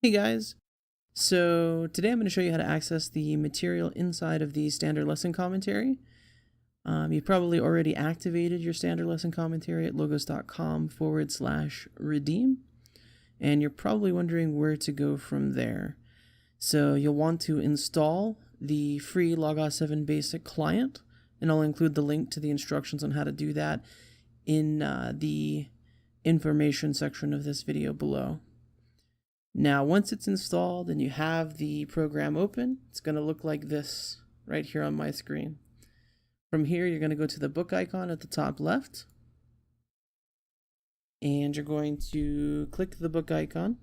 Hey guys! So today I'm going to show you how to access the material inside of the standard lesson commentary. You've probably already activated your standard lesson commentary at logos.com/redeem, and you're probably wondering where to go from there. So you'll want to install the free Logos 7 Basic client, and I'll include the link to the instructions on how to do that in the information section of this video below. Now, once it's installed and you have the program open, it's going to look like this right here on my screen. From here, you're going to go to the book icon at the top left, and you're going to click the book icon.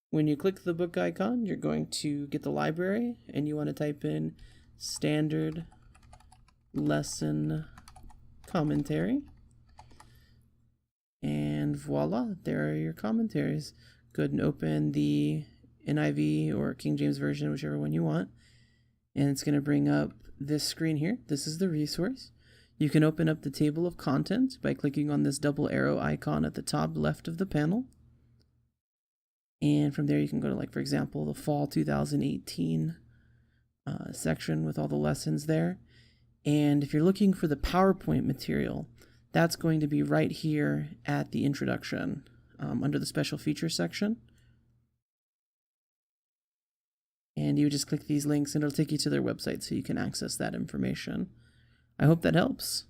When you click the book icon, you're going to get the library, and you want to type in Standard Lesson Commentary. And voila, there are your commentaries. Go ahead and open the NIV or King James Version, whichever one you want. And it's going to bring up this screen here. This is the resource. You can open up the table of contents by clicking on this double arrow icon at the top left of the panel. And from there you can go to, like, for example, the fall 2018 section with all the lessons there. And if you're looking for the PowerPoint material, that's going to be right here at the introduction under the special features section. And you just click these links and it'll take you to their website so you can access that information. I hope that helps.